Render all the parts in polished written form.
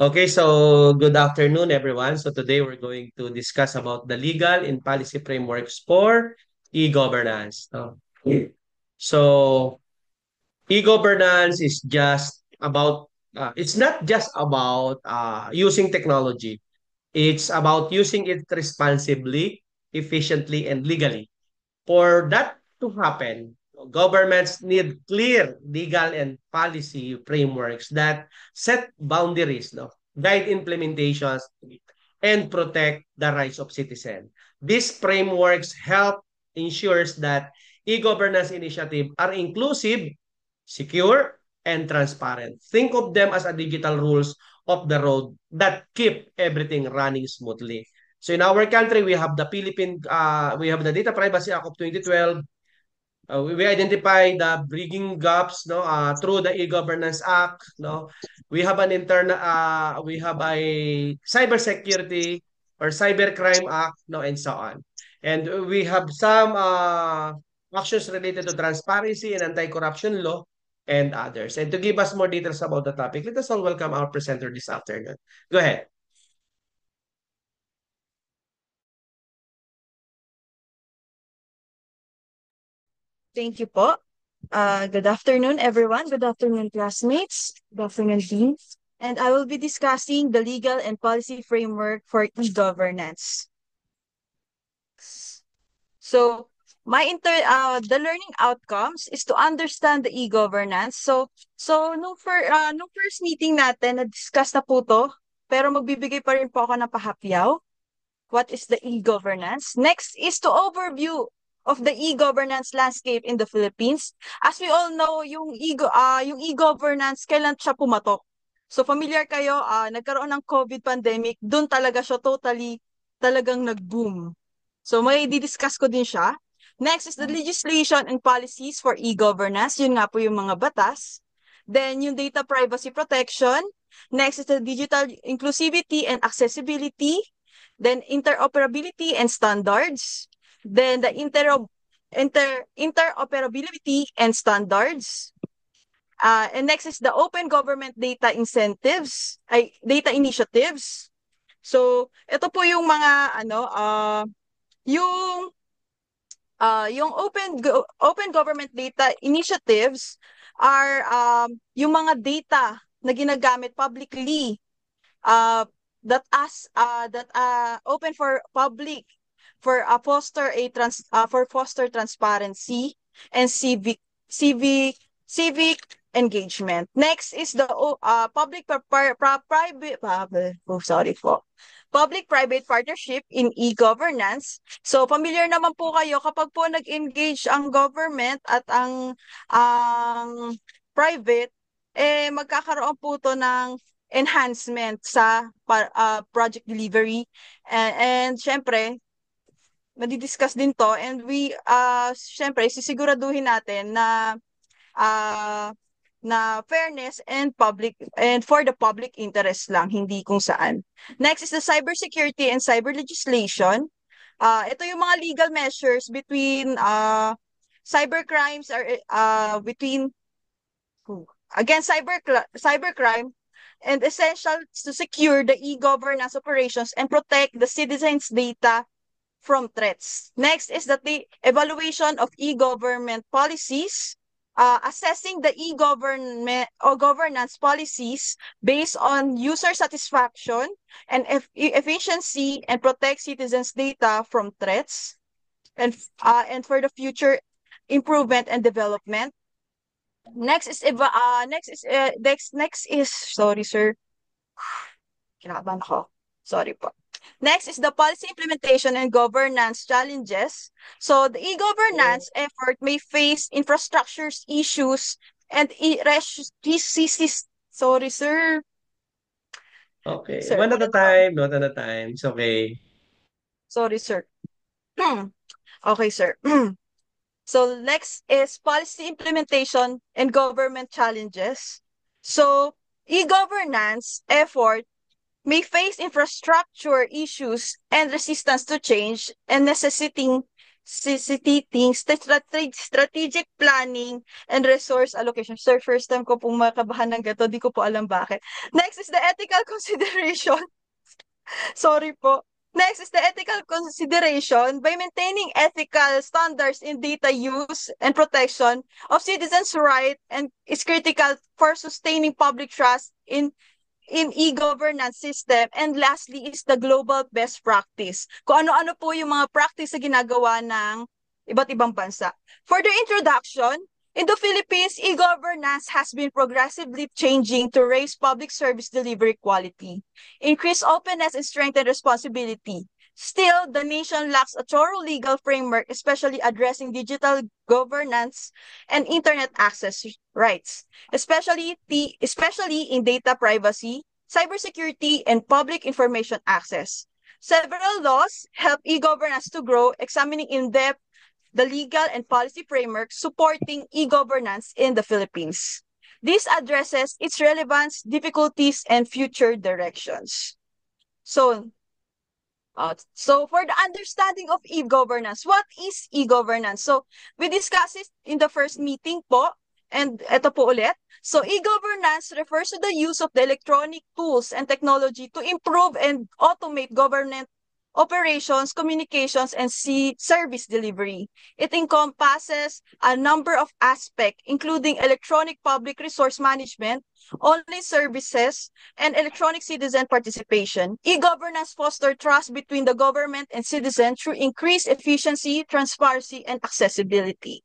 Okay, so good afternoon, everyone. So today we're going to discuss about the legal and policy frameworks for e-governance. No? So e-governance is just about, it's not just about using technology. It's about using it responsibly, efficiently, and legally. For that to happen, governments need clear legal and policy frameworks that set boundaries, no, guide implementations, and protect the rights of citizens. These frameworks help ensures that e-governance initiatives are inclusive, secure, and transparent. Think of them as a digital rules of the road that keep everything running smoothly. So in our country, we have the Data Privacy Act of 2012. We identify the bridging gaps, no, through the e-governance act, no. We have a cybersecurity or cybercrime act, no, and so on. And we have some actions related to transparency and anti-corruption law and others. And to give us more details about the topic, let us all welcome our presenter this afternoon. Go ahead. Thank you po. Good afternoon, everyone. Good afternoon, classmates. Good afternoon, Dean. And I will be discussing the legal and policy framework for e-governance. So, the learning outcomes is to understand the e-governance. Nung first meeting natin, na-discuss na po to, pero magbibigay pa rin po ako ng pahapyaw. What is the e-governance? Next is to overview of the e-governance landscape in the Philippines. As we all know, yung e-governance, kailan siya pumatok? So familiar kayo, nagkaroon ng COVID pandemic, doon talaga siya talagang nag-boom. So may didiscuss ko din siya. Next is the legislation and policies for e-governance. Yun nga po yung mga batas. Then yung data privacy protection. Next is the digital inclusivity and accessibility. Then interoperability and standards. Then the interoperability and standards. And next is the open government data data initiatives. So, ito po yung mga yung open government data initiatives are yung mga data na ginagamit publicly uh, that open for public for foster transparency and civic engagement. Next is the public-private partnership in e-governance. So familiar naman po kayo kapag po nag-engage ang government at ang private, magkakaroon po to ng enhancement sa project delivery. And syempre, madidiscuss din to, and syempre sisiguraduhin natin uh, na fairness and for the public interest lang, hindi kung saan. Next is the cybersecurity and cyber legislation. Ito yung mga legal measures between cybercrimes or between against cybercrime and essential to secure the e-governance operations and protect the citizens' data from threats. Next is the evaluation of e-government policies, assessing the e-government or governance policies based on user satisfaction and efficiency and protect citizens' data from threats and for the future improvement and development. Next is sorry sir. Kinakabahan ako. Sorry po. Next is the policy implementation and governance challenges. So the e-governance effort may face infrastructure issues and sorry, sir. Okay. Sir, One at a time, not at a time. It's okay. sorry, sir. Okay, sir. So next is policy implementation and government challenges. So e-governance effort may face infrastructure issues and resistance to change and necessitating necessitating strategic planning and resource allocation. Sir, first time ko pong makabahan ng gato, di ko po alam bakit. Next is the ethical consideration. Sorry po. Next is the ethical consideration. By maintaining ethical standards in data use and protection of citizens' rights and is critical for sustaining public trust in e-governance system. And lastly is the global best practice. Kung ano-ano po yung mga practice na ginagawa ng iba't ibang bansa. For the introduction, in the Philippines, e-governance has been progressively changing to raise public service delivery quality, increase openness, and strengthen responsibility. Still, the nation lacks a thorough legal framework, especially addressing digital governance and internet access rights, especially in data privacy, cybersecurity, and public information access. Several laws help e-governance to grow, examining in depth the legal and policy framework supporting e-governance in the Philippines. This addresses its relevance, difficulties, and future directions. So for the understanding of e-governance, what is e-governance? So we discussed it in the first meeting po, and ito po ulit. So e-governance refers to the use of the electronic tools and technology to improve and automate government operations, communications, and service delivery. It encompasses a number of aspects, including electronic public resource management, online services, and electronic citizen participation. E-governance fosters trust between the government and citizen through increased efficiency, transparency, and accessibility.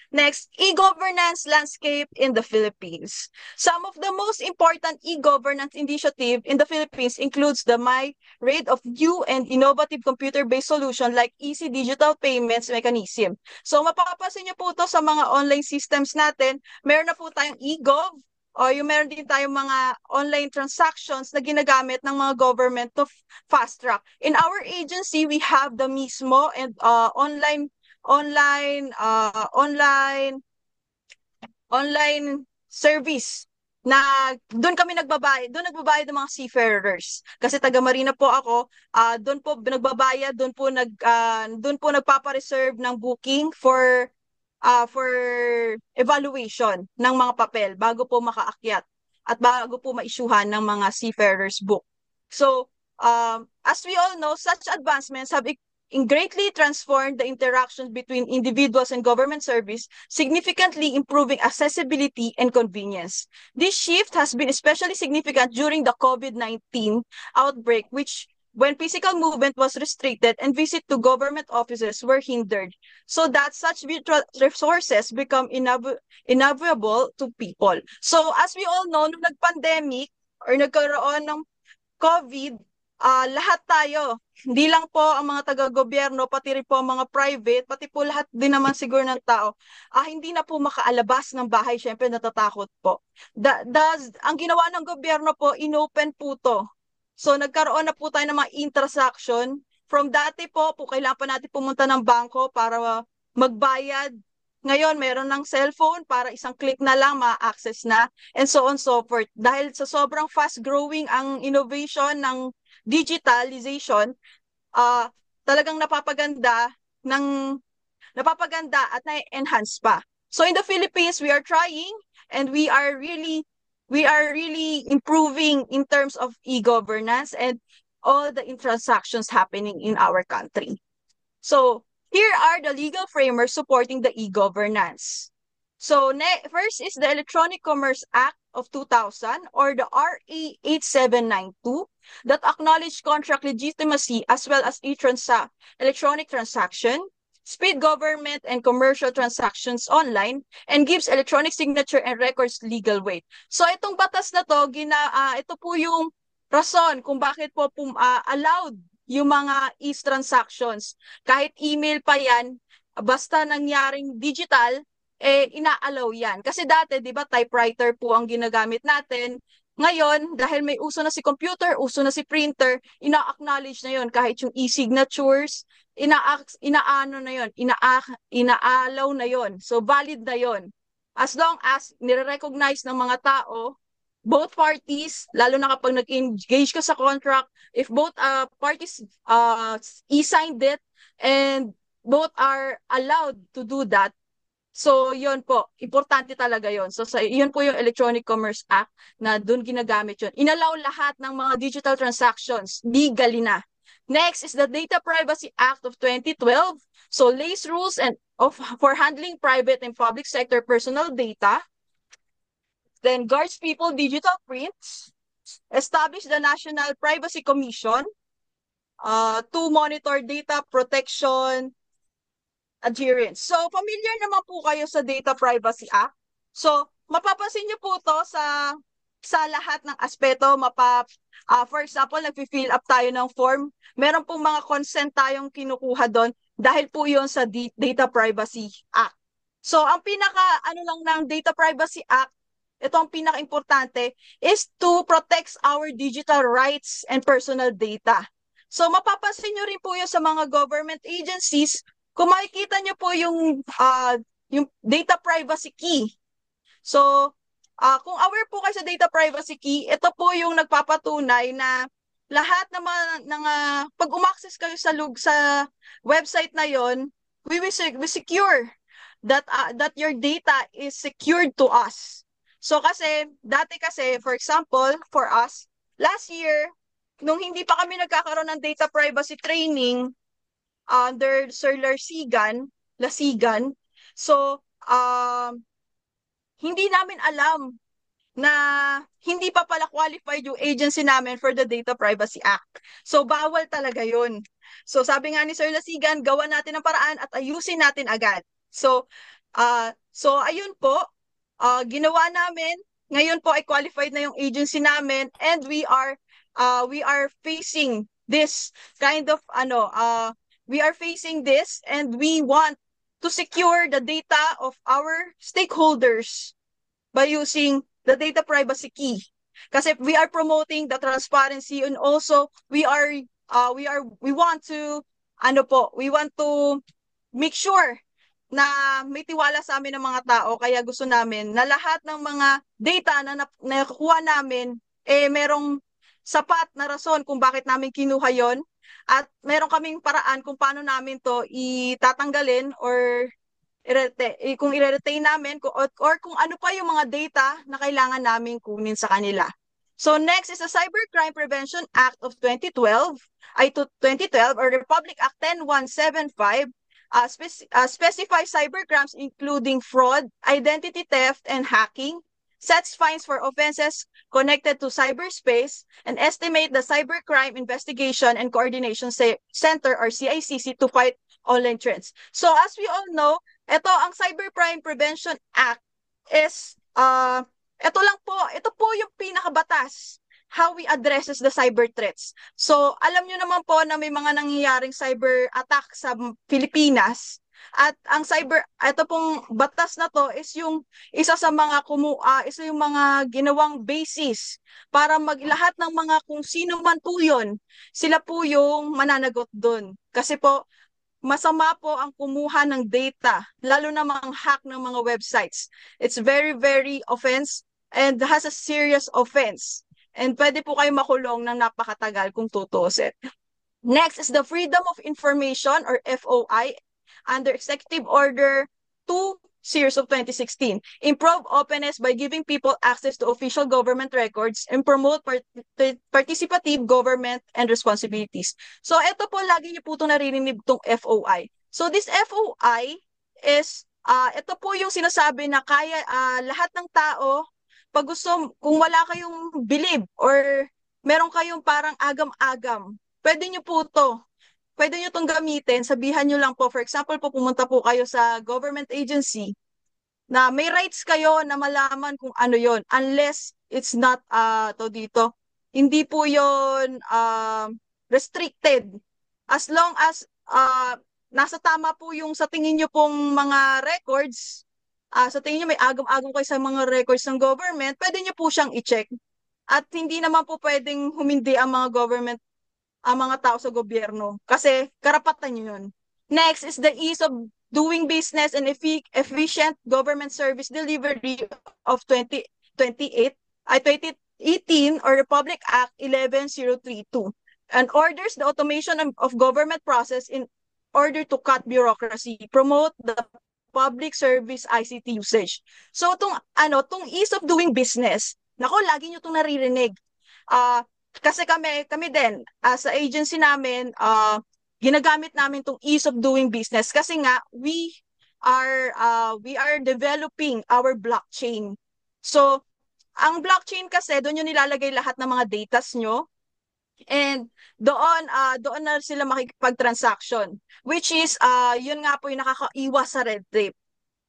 Next, e-governance landscape in the Philippines. Some of the most important e-governance initiative in the Philippines includes the rate of new and innovative computer-based solution like easy digital payments mechanism. So mapapapansin niyo po ito sa mga online systems natin. Meron na po tayong e-gov, o yung meron din tayong mga online transactions na ginagamit ng mga government to fast track. In our agency, we have the mismo and online service na doon nagbabayad ng mga seafarers. Kasi taga Marina po ako, doon po nagbabayad, doon po nagpapa-reserve ng booking for evaluation ng mga papel bago po makaakyat at bago po ma-issuehan ng mga seafarers book. So, as we all know, such advancements have greatly transformed the interactions between individuals and government service, significantly improving accessibility and convenience. This shift has been especially significant during the COVID-19 outbreak, when physical movement was restricted and visit to government offices were hindered, so that such virtual resources become inavailable to people. So as we all know, nung nag-pandemic or nagkaroon ng COVID, lahat tayo, hindi lang po ang mga taga-gobyerno, pati rin po ang mga private, pati po lahat din naman siguro ng tao, hindi na po makaalabas ng bahay, syempre natatakot po. Ang ginawa ng gobyerno po, inopen po to. So nagkaroon na po tayo ng mga interaction. From dati po, kailangan pa natin pumunta ng bangko para magbayad. Ngayon, meron ng cellphone para isang click na lang ma-access na, and so on so forth. Dahil sa sobrang fast-growing ang innovation ng digitalization, talagang napapaganda at na-enhance pa. So in the Philippines, we are trying and we are really improving in terms of e-governance and all the transactions happening in our country. So here are the legal frameworks supporting the e-governance. So first is the Electronic Commerce Act of 2000, or the RA 8792, that acknowledge contract legitimacy as well as electronic transaction, speed government and commercial transactions online, and gives electronic signature and records legal weight. So itong batas na to, ito po yung rason kung bakit po allowed yung mga e-transactions. Kahit email pa yan, basta nangyaring digital, ina-allow yan. Kasi dati, di ba, typewriter po ang ginagamit natin. Ngayon, dahil may uso na si computer, uso na si printer, ina-acknowledge na yon kahit yung e-signatures, ina-ano na yon, ina-allow na yon. So, valid na yon. As long as nire-recognize ng mga tao, both parties, lalo na kapag nag-engage ka sa contract, if both parties e-signed it and both are allowed to do that. So, yun po, importante talaga yun. So, yun po yung Electronic Commerce Act na doon ginagamit yun. Inallow lahat ng mga digital transactions legally na. Next is the Data Privacy Act of 2012. So, lays rules for handling private and public sector personal data. Then, guards people digital prints. Establish the National Privacy Commission to monitor data protection adherence. So, familiar naman po kayo sa Data Privacy Act. So, mapapansin niyo po to sa lahat ng aspeto. For example, nag-fill up tayo ng form. Meron pong mga consent tayong kinukuha doon dahil po yun sa Data Privacy Act. So, ang ano lang ng Data Privacy Act, ito ang pinaka-importante, is to protect our digital rights and personal data. So, mapapansin nyo rin po yun sa mga government agencies. Kung makikita nyo po yung data privacy key. So, kung aware po kayo sa data privacy key, ito po yung nagpapatunay na lahat ng pag umaccess kayo sa website na yon, we secure that your data is secured to us. So dati kasi, for example, for us, last year, nung hindi pa kami nagkakaroon ng data privacy training under Sir Lasigan, so hindi namin alam na hindi pa pala qualified yung agency namin for the Data Privacy Act. So, bawal talaga yun. So, sabi nga ni Sir Lasigan, gawa natin ang paraan at ayusin natin agad. So ayun po, ginawa namin. Ngayon po ay qualified na yung agency namin and we are facing this kind of we are facing this and we want to secure the data of our stakeholders by using the data privacy key. Kasi we are promoting the transparency and also we want to make sure na may tiwala sa amin ng mga tao, kaya gusto namin na lahat ng mga data na nakuha namin merong sapat na rason kung bakit namin kinuha yon at meron kaming paraan kung paano namin to itatanggalin or kung i-retain namin or kung ano pa yung mga data na kailangan namin kunin sa kanila. So next is the Cybercrime Prevention Act of 2012 or Republic Act 10175 specifies cybercrimes including fraud, identity theft, and hacking, sets fines for offenses connected to cyberspace, and estimate the Cybercrime Investigation and Coordination Center or CICC to fight online trends. So as we all know, ang Cybercrime Prevention Act is ito po yung pinakabatas how we addresses the cyber threats. So, alam nyo naman po na may mga nangyayaring cyber attack sa Pilipinas at ito pong batas na to is yung isa yung mga ginawang basis para lahat ng mga kung sino man po yun, sila po yung mananagot doon. Kasi po, masama po ang kumuha ng data, lalo na mga hack ng mga websites. It's very, very offense and has a serious offense. And pwede po kayo makulong ng napakatagal kung tutuusin. Next is the Freedom of Information or FOI under Executive Order 2 Series of 2016. Improve openness by giving people access to official government records and promote participative government and responsibilities. So ito po, lagi niyo po itong naririnig itong FOI. So this FOI is, ito po yung sinasabi na kaya lahat ng tao, pag gusto, kung wala kayong believe or meron kayong parang agam-agam, pwede nyo po ito. Pwede nyo itong gamitin, sabihan nyo lang po, for example po, pumunta po kayo sa government agency na may rights kayo na malaman kung ano yon unless it's not, hindi po yon restricted. As long as nasa tama po yung sa tingin nyo pong mga records, sa tingin nyo may agam-agam kayo sa mga records ng government, pwede nyo po siyang i-check. At hindi naman po pwedeng humindi ang mga government, ang mga tao sa gobyerno. Kasi karapatan nyo yun. Next is the ease of doing business and efficient government service delivery of 2018 or Republic Act 11032 and orders the automation of government process in order to cut bureaucracy, promote the public service ICT usage. So tong ease of doing business, nako, lagi nyo tong naririnig. Kasi kami din, sa agency namin, ginagamit namin tong ease of doing business kasi nga we are developing our blockchain. So, ang blockchain kasi doon yung nilalagay lahat ng mga datas nyo, and doon na sila makikipag-transaction, which is yun nga po yung nakakaiwas sa red tape.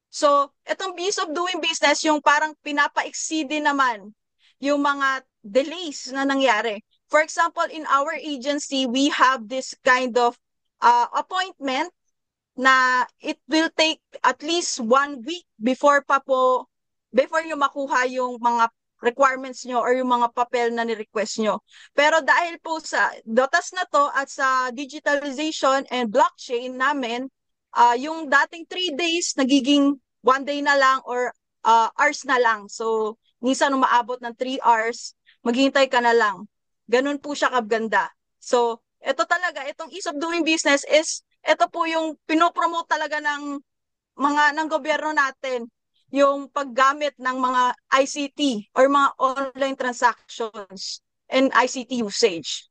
So, itong ease of doing business, yung parang pinapa-exceed din naman yung mga delays na nangyari. For example, in our agency, we have this kind of appointment na it will take at least 1 week before yung makuha yung mga requirements nyo or yung mga papel na ni-request nyo. Pero dahil po sa datas na to at sa digitalization and blockchain namin, yung dating 3 days, nagiging 1 day na lang or hours na lang. So, minsan umaabot ng 3 hours, maghihintay ka na lang. Ganun po siya kaganda. So, itong ease of doing business is, ito po yung pinopromote talaga ng gobyerno natin, yung paggamit ng mga ICT or mga online transactions and ICT usage.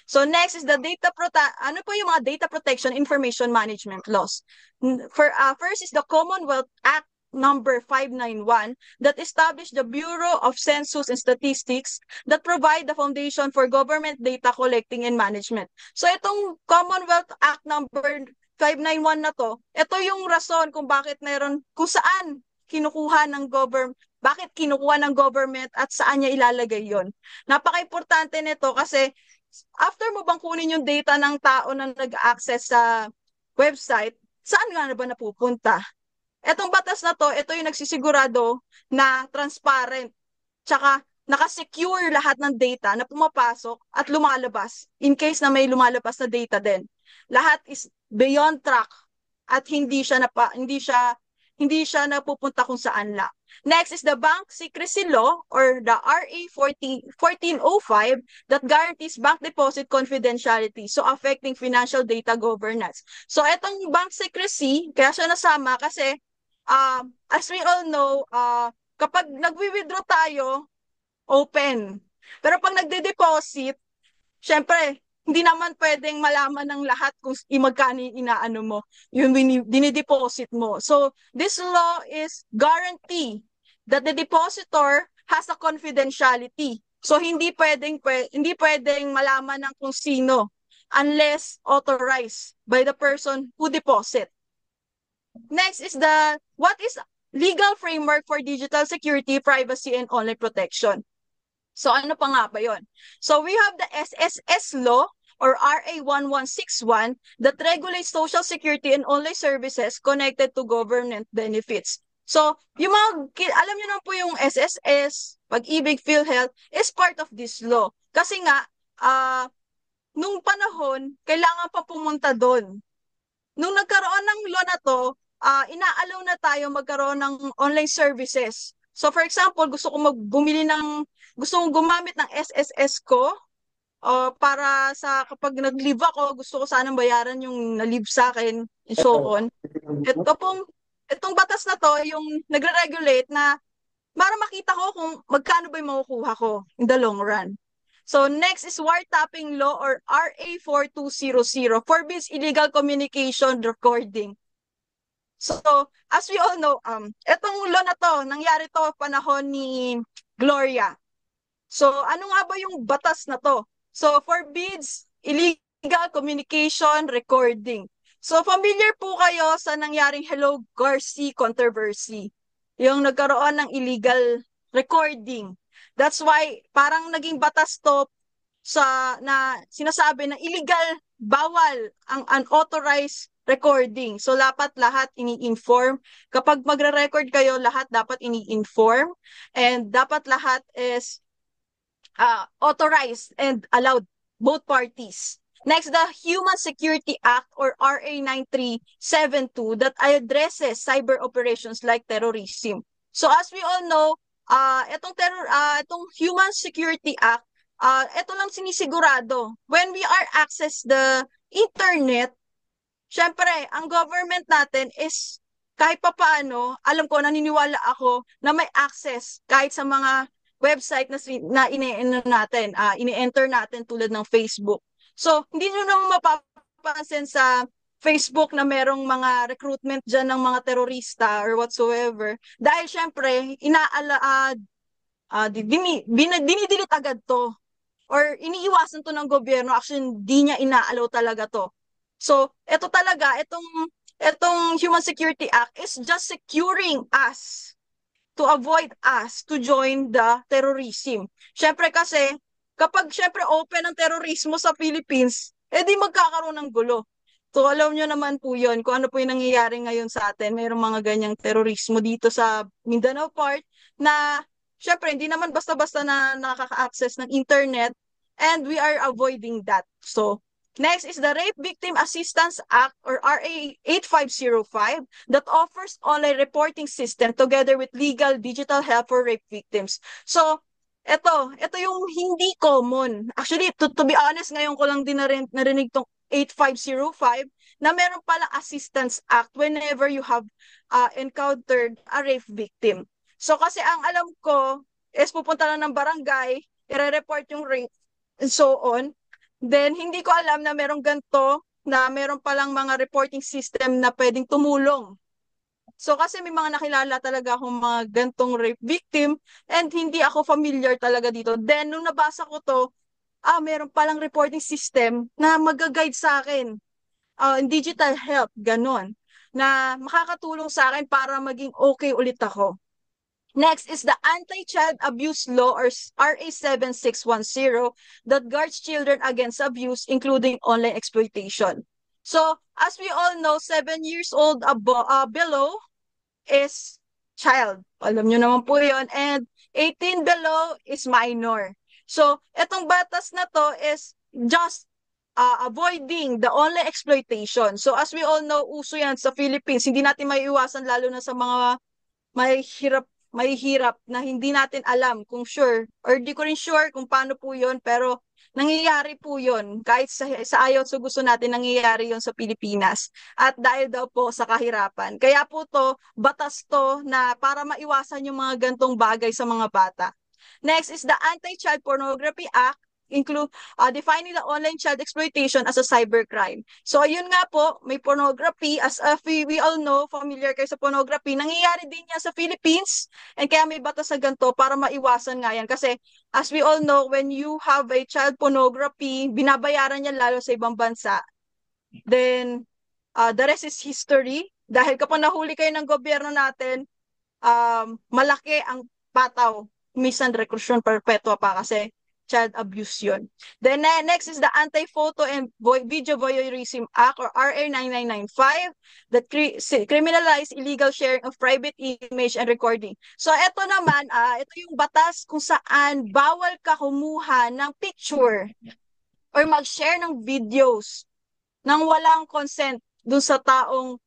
So next is ano po yung mga data protection information management laws. First is the Commonwealth Act number 591 that established the Bureau of Census and Statistics that provide the foundation for government data collecting and management. So itong Commonwealth Act number 591 na to, ito yung rason kung kung saan bakit kinukuha ng government at saan niya ilalagay yon. Napaka-importante nito kasi after mo bang kunin yung data ng tao na nag-access sa website, saan nga na ba napupunta? Etong batas na to, ito yung nagsisigurado na transparent, tsaka nakasecure lahat ng data na pumapasok at lumalabas in case na may lumalabas na data din. Lahat is beyond track at hindi siya napupunta kung saan lang. Next is the Bank Secrecy Law or the RA 1405 that guarantees bank deposit confidentiality, so affecting financial data governance. So itong bank secrecy, kaya siya nasama kasi as we all know, kapag nagwi-withdraw tayo, open. Pero pag nagde-deposit, syempre, hindi naman pwedeng malaman ng lahat kung magkano yung inaano mo, yung dinideposit mo. So, this law is guarantee that the depositor has a confidentiality. So, hindi pwedeng malaman ng kung sino unless authorized by the person who deposit. Next is what is legal framework for digital security, privacy, and online protection. So ano pa nga ba yun? So we have the SSS law or RA 1161 that regulates social security and online services connected to government benefits. So yung alam niyo naman po yung SSS, Pag-ibig, PhilHealth is part of this law. Kasi nga, nung panahon, kailangan pa pumunta doon. Nung nagkaroon ng law na to, inaalaw na tayo magkaroon ng online services. So for example, gusto kong gumamit ng SSS ko para sa kapag nag-leave ako, gusto ko sanang bayaran yung na-leave sa akin and so on. Itong batas na to, yung nagre-regulate na para makita ko kung magkano ba yung makukuha ko in the long run. So next is wiretapping law or RA 4200, forbids illegal communication recording. So, as we all know, etong law na to, nangyari to panahon ni Gloria. So, ano nga ba yung batas na to? So, forbids illegal communication recording. So, familiar po kayo sa nangyaring Hello Garcia controversy. Yung nagkaroon ng illegal recording. That's why, parang naging batas to na sinasabi na illegal, bawal ang unauthorized recording. So, dapat lahat ini-inform. Kapag magre-record kayo, lahat dapat ini-inform. And dapat lahat is authorized and allowed, both parties. Next, the Human Security Act or RA 9372 that addresses cyber operations like terrorism. So, as we all know, itong Human Security Act, ito lang sinisigurado. When we are access the internet, syempre, ang government natin is kahit papaano, alam ko, naniniwala ako na may access kahit sa mga website na ini-enter natin tulad ng Facebook. So, hindi nyo nang mapapansin sa Facebook na merong mga recruitment dyan ng mga terorista or whatsoever. Dahil syempre, dinidelete agad to or iniiwasan to ng gobyerno. Actually, hindi niya inaalaw talaga to. So, ito talaga, itong Human Security Act is just securing us to avoid us to join the terrorism. Syempre kasi, kapag syempre open ang terorismo sa Philippines, edi magkakaroon ng gulo. So, alam nyo naman po yun, kung ano po yung nangyayari ngayon sa atin. Mayroong mga ganyang terorismo dito sa Mindanao part na syempre hindi naman basta-basta na nakaka-access ng internet and we are avoiding that. So, next is the Rape Victim Assistance Act or RA 8505 that offers online reporting system together with legal digital help for rape victims. So, ito yung hindi common. Actually, to be honest, ngayon ko lang din narinig tong 8505 na meron palang assistance act whenever you have encountered a rape victim. So, kasi ang alam ko is pupunta lang ng barangay, i-report yung rape, and so on. Then, hindi ko alam na merong ganito, na meron palang mga reporting system na pwedeng tumulong. So, kasi may mga nakilala talaga akong mga gantong rape victim and hindi ako familiar talaga dito. Then, nung nabasa ko to, meron palang reporting system na mag-guide sa akin. Digital help, ganon. Na makakatulong sa akin para maging okay ulit ako. Next is the Anti-Child Abuse Law or RA 7610 that guards children against abuse, including online exploitation. So, as we all know, 7 years old below is child. Alam nyo naman po yun. And 18 below is minor. So, etong batas na to is just avoiding the online exploitation. So, as we all know, uso yan sa Philippines. Hindi natin maiiwasan lalo na sa mga mahihirap na hindi natin alam kung sure or di ko rin sure kung paano po yun pero nangyayari po yun kahit sa ayaw sa gusto natin nangyayari yun sa Pilipinas at dahil daw po sa kahirapan. Kaya po to, batas to na para maiwasan yung mga gantong bagay sa mga bata. Next is the Anti-Child Pornography Act include defining the online child exploitation as a cybercrime. So ayun nga po, may pornography as we all know, familiar kayo sa pornography, nangyayari din yan sa Philippines and kaya may batas sa ganito para maiwasan nga yan. Kasi as we all know, when you have a child pornography, binabayaran yan lalo sa ibang bansa. Then the rest is history. Dahil kapag nahuli kayo ng gobyerno natin, malaki ang pataw. Minsan reclusion perpetua pa kasi child abuse yun. Then next is the Anti-Photo and Video Voyeurism Act or RA 9995 that criminalize illegal sharing of private image and recording. So ito naman, ito yung batas kung saan bawal ka kumuha ng picture or mag-share ng videos nang walang consent dun sa taong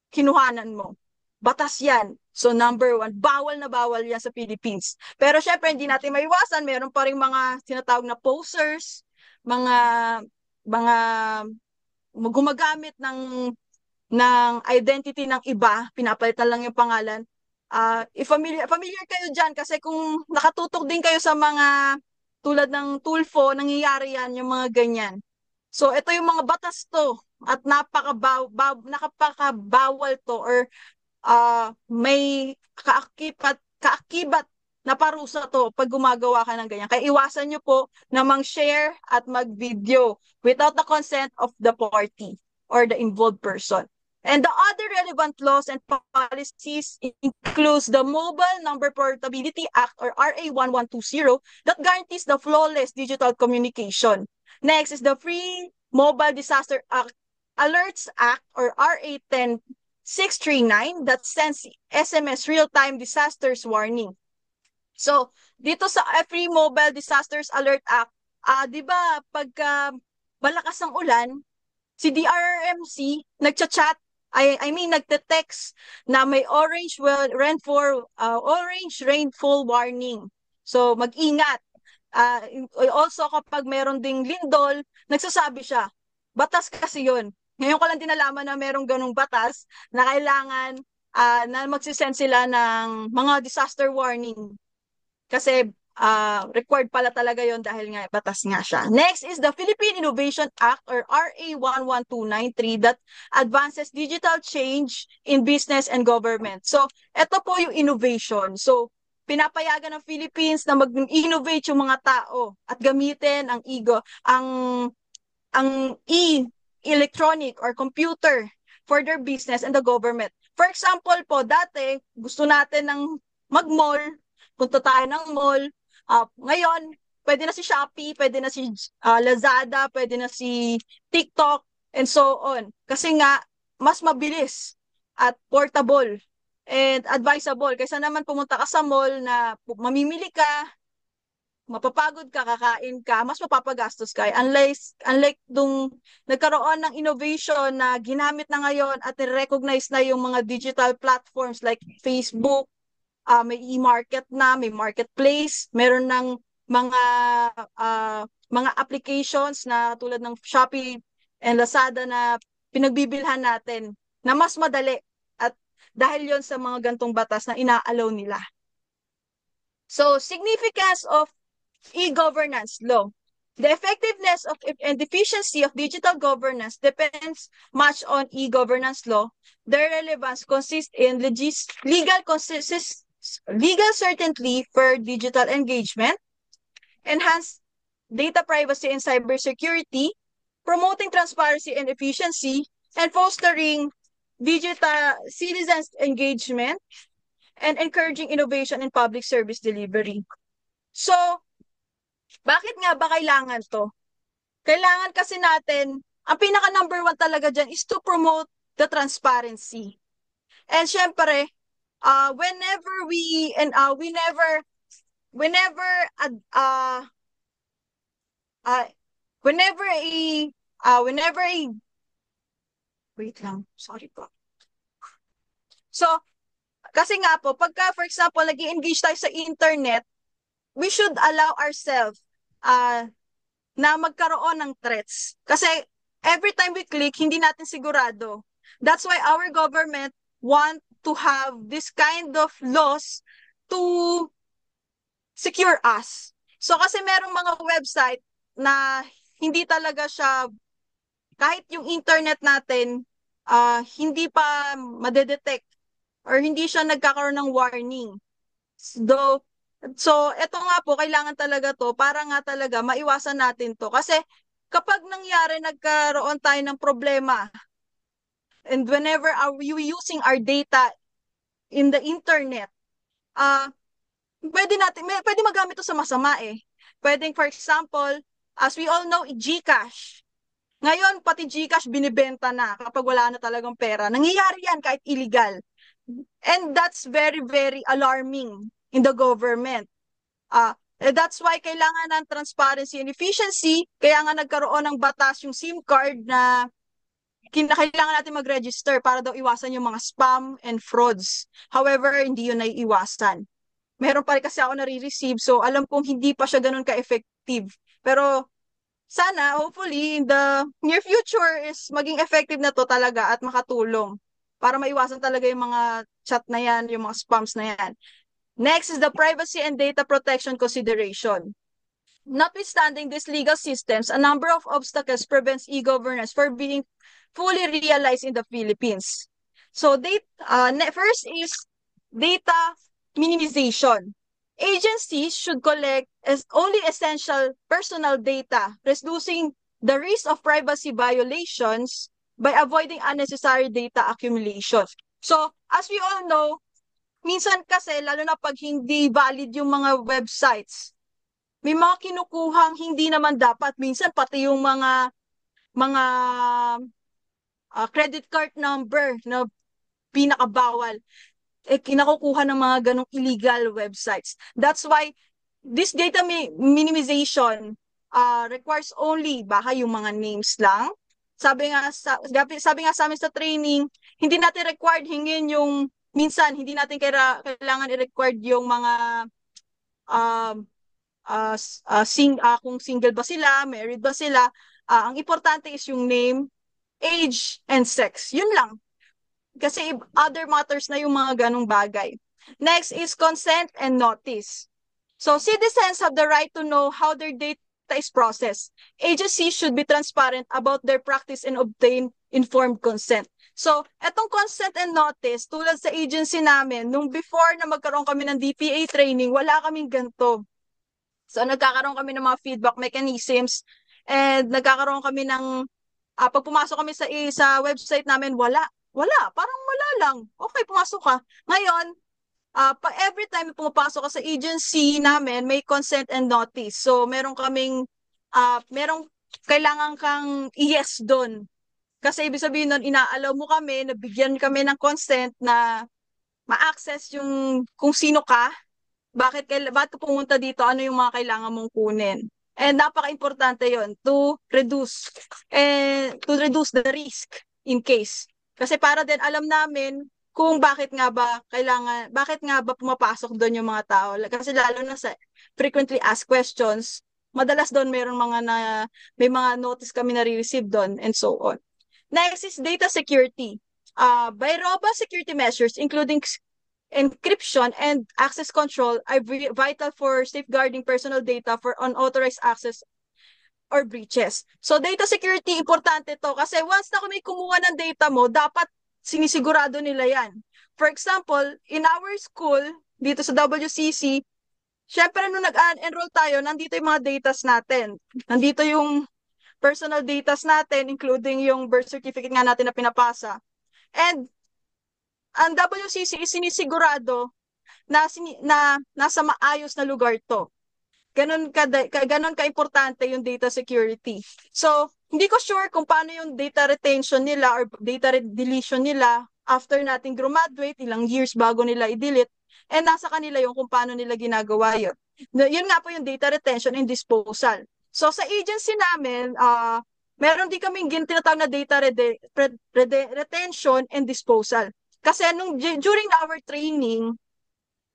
kinuhanan mo. Batas yan. So number 1, bawal na bawal yan sa Philippines. Pero syempre, hindi natin maiwasan. Meron pa rin mga tinatawag na posers, mga gumagamit ng identity ng iba, pinapalitan lang yung pangalan. Familiar kayo dyan kasi kung nakatutok din kayo sa mga tulad ng Tulfo, nangyayari yan, yung mga ganyan. So, ito yung mga batas to at napakabawal to or may kaakibat na parusa to pag gumagawa ka ng ganyan. Kaya iwasan nyo po na mang-share at mag-video without the consent of the party or the involved person. And the other relevant laws and policies includes the Mobile Number Portability Act or RA 1120 that guarantees the flawless digital communication. Next is the Free Mobile Disaster Alerts Act or RA 10639 that sends SMS real-time disasters warning. So, dito sa Free Mobile Disasters Alert Act, 'di ba, pagka malakas ang ulan, si DRRMC nagcha-chat, I mean nagte-text na may orange rainfall warning. So, mag-ingat. Also kapag meron ding lindol, nagsasabi siya. Batas kasi 'yon. Ngayon ko lang din nalaman na merong ganong batas na kailangan na magsisend sila ng mga disaster warning. Kasi required pala talaga yon dahil nga batas nga siya. Next is the Philippine Innovation Act or RA 11293 that advances digital change in business and government. So, ito po yung innovation. So, pinapayagan ng Philippines na mag-innovate yung mga tao at gamitin ang electronic or computer for their business and the government. For example po, dati gusto natin ng mag-mall, punta tayo ng mall. Ngayon, pwede na si Shopee, pwede na si Lazada, pwede na si TikTok, and so on. Kasi nga, mas mabilis at portable and advisable. Kaysa naman pumunta ka sa mall na mamimili ka, mapapagod ka, kakain ka, mas mapapagastos ka. Unlike nung nagkaroon ng innovation na ginamit na ngayon at recognize na yung mga digital platforms like Facebook, may e-market na, may marketplace, meron ng mga mga applications na tulad ng Shopee and Lazada na pinagbibilhan natin na mas madali at dahil yon sa mga gantong batas na inaalaw nila. So, significance of e-governance law. The effectiveness of and efficiency of digital governance depends much on e-governance law. Their relevance consists in legal certainty for digital engagement, enhance data privacy and cybersecurity, promoting transparency and efficiency, and fostering digital citizens engagement, and encouraging innovation in public service delivery. So, bakit nga ba kailangan to? Kailangan kasi natin, ang pinaka number one talaga dyan is to promote the transparency. And syempre, whenever we, and whenever, uh, uh, whenever a, wait lang, sorry po. So, kasi nga po, pagka, for example, nag-engage tayo sa internet, we should allow ourselves na magkaroon ng threats. Kasi every time we click, hindi natin sigurado. That's why our government want to have this kind of laws to secure us. So kasi merong mga website na hindi talaga siya, kahit yung internet natin, hindi pa madedetect or hindi siya nagkakaroon ng warning. So, eto nga po, kailangan talaga to para nga talaga maiwasan natin to. Kasi kapag nangyari, nagkaroon tayo ng problema, and whenever are we using our data in the internet, pwede magamit to sa masama eh. Pwedeng, for example, as we all know, GCash. Ngayon, pati GCash binibenta na kapag wala na talagang pera. Nangyayari yan kahit illegal. And that's very, very alarming in the government. That's why kailangan ng transparency and efficiency. Kaya nga nagkaroon ng batas yung SIM card na kailangan natin mag-register para daw iwasan yung mga spam and frauds. However, hindi yun naiiwasan. Meron pa rin kasi ako nare-receive, so alam kong hindi pa siya ganun ka-effective. Pero sana, hopefully, in the near future is maging effective na to talaga at makatulong para maiwasan talaga yung mga chat na yan, yung mga spams na yan. Next is the privacy and data protection consideration. Notwithstanding these legal systems, a number of obstacles prevents e-governance from being fully realized in the Philippines. So, first is data minimization. Agencies should collect only essential personal data, reducing the risk of privacy violations by avoiding unnecessary data accumulation. So, as we all know, minsan kasi, lalo na pag hindi valid yung mga websites, may mga kinukuhang hindi naman dapat. Minsan pati yung mga credit card number na pinakabawal, kinakukuha ng mga ganong illegal websites. That's why this data minimization requires only baka yung mga names lang. Sabi nga sa amin sa training, hindi natin required hingin yung minsan hindi natin kailangan i-record yung mga kung single ba sila, married ba sila. Ang importante is yung name, age, and sex. Yun lang. Kasi other matters na yung mga ganong bagay. Next is consent and notice. So citizens have the right to know how their data is processed. Agencies should be transparent about their practice and obtain informed consent. So, etong consent and notice, tulad sa agency namin, nung before na magkaroon kami ng DPA training, wala kaming ganito. So, nagkakaroon kami ng mga feedback mechanisms and nagkakaroon kami ng, pag pumasok kami sa website namin, wala. Wala. Parang wala lang. Okay, pumasok ka. Ngayon, every time pumapasok ka sa agency namin, may consent and notice. So, merong kailangan kang yes doon. Kasi ibig sabihin nun, inaalaw mo kami, nabigyan kami ng consent na ma-access yung kung sino ka, bakit ka pumunta dito, ano yung mga kailangan mong kunin. And napaka-importante yon to reduce the risk in case. Kasi para din alam namin kung bakit nga ba pumapasok doon yung mga tao. Kasi lalo na sa frequently asked questions, madalas doon may mga notice kami na receive doon and so on. Next is data security. By robust security measures, including encryption and access control, are vital for safeguarding personal data for unauthorized access or breaches. So data security, importante to kasi once na may kumuha ng data mo, dapat sinisigurado nila yan. For example, in our school, dito sa WCC, syempre nung nag-enroll tayo, nandito yung mga datas natin. Nandito yung personal datas natin, including yung birth certificate nga natin na pinapasa. And ang WCC is sinisigurado na nasa maayos na lugar to. Ganon ka-importante yung data security. So, hindi ko sure kung paano yung data retention nila or data deletion nila after nating graduate, ilang years bago nila i-delete, and nasa kanila yung kung paano nila ginagawa yun. Yun nga po yung data retention and disposal. So, sa agency namin, meron din kaming tinatawag na data retention and disposal. Kasi during our training,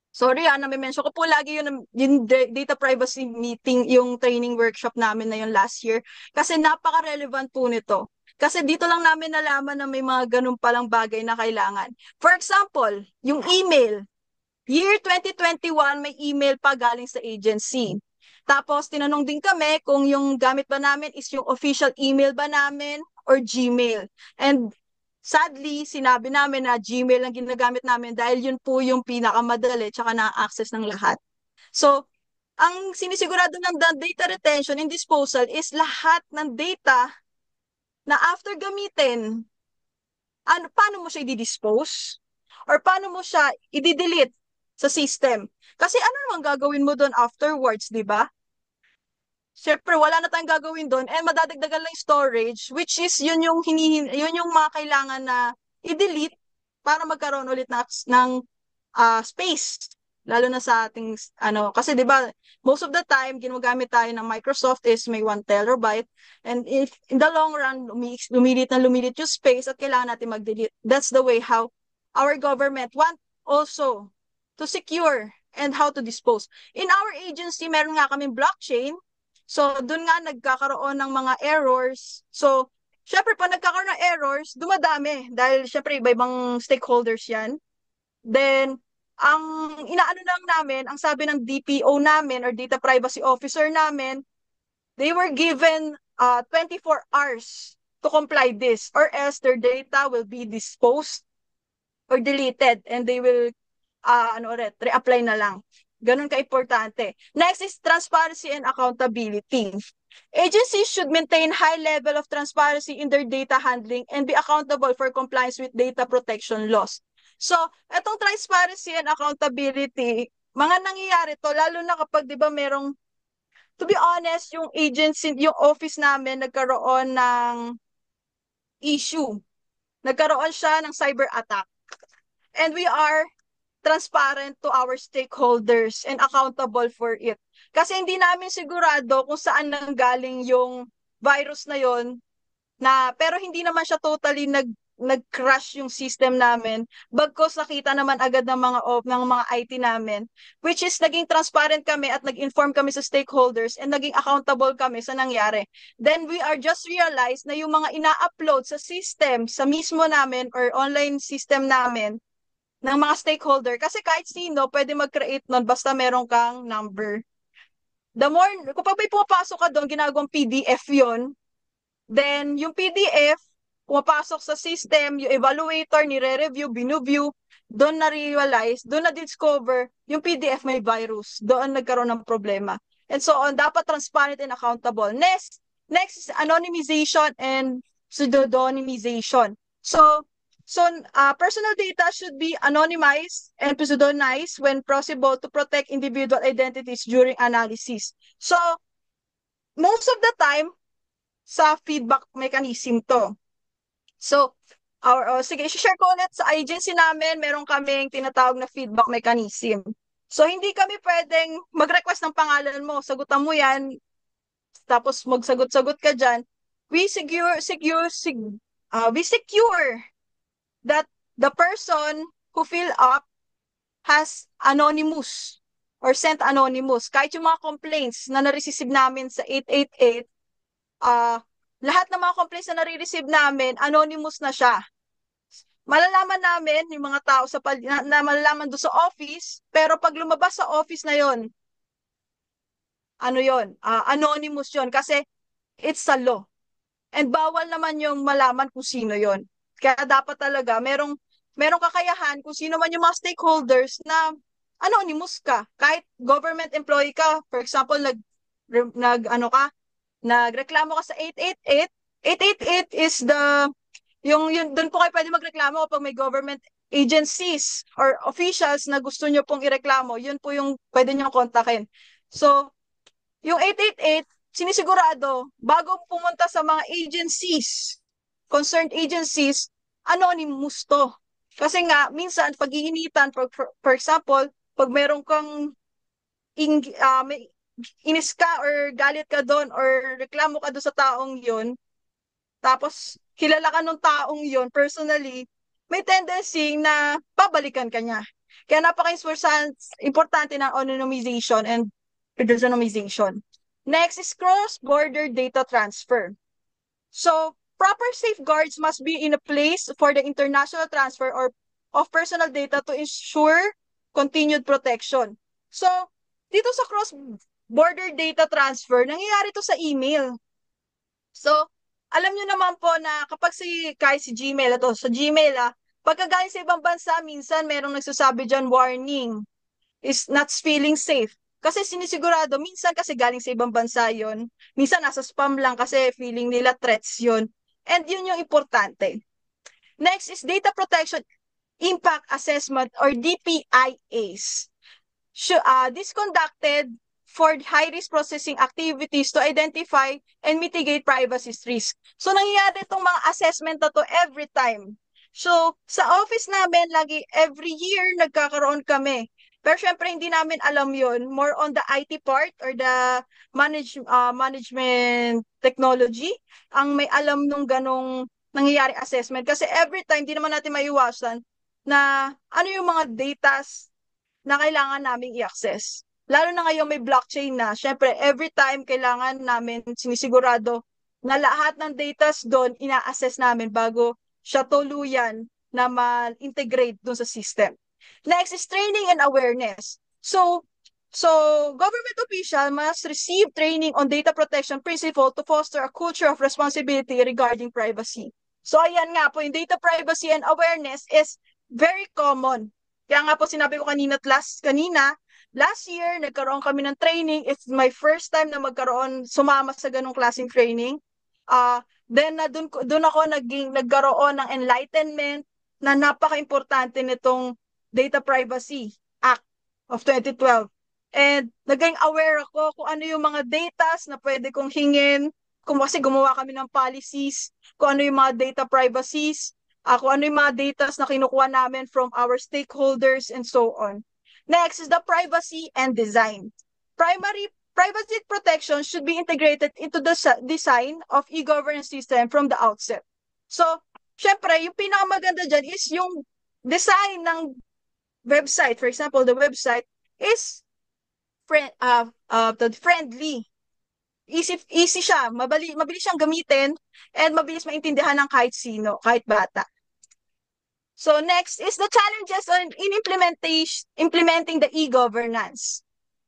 sorry nami-mention ko po lagi yung data privacy meeting, yung training workshop namin na yung last year. Kasi napaka-relevant po nito. Kasi dito lang namin nalaman na may mga ganun palang bagay na kailangan. For example, yung email. Year 2021, may email pa galing sa agency. Tapos, tinanong din kami kung yung gamit ba namin is yung official email ba namin or Gmail. And sadly, sinabi namin na Gmail ang ginagamit namin dahil yun po yung pinakamadali tsaka na-access ng lahat. So, ang sinisigurado ng data retention and disposal is lahat ng data na after gamitin, paano mo siya i-dispose? Or paano mo siya i-delete sa system? Kasi ano naman gagawin mo doon afterwards, di ba? Siyempre, wala na tayong gagawin doon and madadagdagan lang storage, which is yun yung mga kailangan na i-delete para magkaroon ulit ng space. Lalo na sa ating, kasi di ba, most of the time, ginagamit tayo ng Microsoft is may 1 terabyte. And if in the long run, lumilit yung space at kailangan natin mag-delete. That's the way how our government want also to secure and how to dispose. In our agency, meron nga kaming blockchain. So, dun nga nagkakaroon ng mga errors. So, syempre, pag nagkakaroon ng errors, dumadami. Dahil, syempre, iba-ibang stakeholders yan. Then, ang inaano lang namin, ang sabi ng DPO namin or Data Privacy Officer namin, they were given 24 hours to comply this or else their data will be disposed or deleted and they will reapply na lang. Ganun ka-importante. Next is transparency and accountability. Agencies should maintain high level of transparency in their data handling and be accountable for compliance with data protection laws. So, etong transparency and accountability, mga nangyayari to, lalo na kapag, di ba, to be honest, yung agency, yung office namin, nagkaroon ng issue. Nagkaroon siya ng cyber attack. And we are transparent to our stakeholders and accountable for it. Kasi hindi namin sigurado kung saan nanggaling yung virus na yon pero hindi naman siya totally nag-crash yung system namin. Bagkos nakita naman agad ng mga IT namin, which is naging transparent kami at nag-inform kami sa stakeholders and naging accountable kami sa nangyari. Then we are just realized na yung mga ina-upload sa system, sa mismo namin or online system namin ng mga stakeholder, kasi kahit sino pwede mag-create nun basta meron kang number. The more, kapag may pumapasok ka doon, ginagawang PDF yon. Then, yung PDF, pumapasok sa system, yung evaluator, nire-review, binuview, doon na-realize, doon na-discover, yung PDF may virus. Doon nagkaroon ng problema. And so on, dapat transparent and accountable. Next is anonymization and pseudonymization. So, personal data should be anonymized and pseudonymized when possible to protect individual identities during analysis. So, most of the time, sa feedback mechanism to. So, sige, share ko ulit sa agency namin, meron kaming tinatawag na feedback mechanism. So, hindi kami pwedeng mag-request ng pangalan mo, sagutan mo yan, tapos magsagot-sagot ka dyan. We secure that the person who fill up has anonymous or sent anonymous. Kahit yung mga complaints na na-receive namin sa 888, lahat ng mga complaints na nare-receive namin, anonymous na siya. Malalaman namin yung mga tao na malalaman doon sa office, pero pag lumabas sa office na yon, anonymous yon kasi it's a law. And bawal naman yung malaman kung sino yon. Kaya dapat talaga merong kakayahan kung sino man yung mga stakeholders na anonymous ka. Kahit government employee ka, for example, nagreklamo ka sa 888, 888 is yung doon po kayo pwede magreklamo kapag may government agencies or officials na gusto nyo pong ireklamo, yun po yung pwede nyo kontakin. So, yung 888, sinisigurado, bago pumunta sa mga agencies, concerned agencies, anonymous to. Kasi nga, minsan, pag-iinitan, for example, pag meron kang may inis ka or galit ka doon or reklamo ka doon sa taong yun, tapos kilala ka nung taong yun personally, may tendency na babalikan ka niya. Kaya napaka-importante ng anonymization and pseudonymization. Next is cross-border data transfer. So, proper safeguards must be in a place for the international transfer of personal data to ensure continued protection. So, dito sa cross-border data transfer, nangyayari to sa email. So, alam nyo naman po na kapag kahit si Gmail, sa Gmail, pagka galing sa ibang bansa, minsan merong nagsasabi dyan, warning, is not feeling safe. Kasi sinisigurado, minsan kasi galing sa ibang bansa yon, minsan nasa spam lang kasi feeling nila threats yon. And yun yung importante. Next is data protection impact assessment or DPIAs. This conducted for high-risk processing activities to identify and mitigate privacy risk. So, nangyayari itong mga assessment na to every time. So, sa office namin, every year, nagkakaroon kami. Pero syempre, hindi namin alam yon. More on the IT part or the management technology ang may alam nung ganong nangyayari assessment. Kasi every time, di naman natin maiwasan na ano yung mga data na kailangan naming i-access. Lalo na ngayon may blockchain na. Syempre, every time kailangan namin sinisigurado na lahat ng data doon ina-assess namin bago siya tuluyan na ma-integrate doon sa system. Next is training and awareness. So government official must receive training on data protection principle to foster a culture of responsibility regarding privacy. So ayan nga po, yung data privacy and awareness is very common. Kaya nga po sinabi ko kanina, last year, nagkaroon kami ng training. It's my first time na sumama sa ganong klaseng training. Then, doon ako nagkaroon ng enlightenment na napaka-importante nitong Data Privacy Act of 2012. And naging aware ako kung ano yung mga data na pwede kong hingin, kasi gumawa kami ng policies, kung ano yung mga data privacies, kung ano yung mga data na kinukuha namin from our stakeholders and so on. Next is the privacy and design. Privacy protection should be integrated into the design of e-governance system from the outset. So, syempre, yung pinakamaganda dyan is yung design ng website. For example, the website is friendly. Easy siya, mabilis siyang gamitin, and mabilis maintindihan ng kahit sino, kahit bata. So next is the challenges in implementing the e-governance.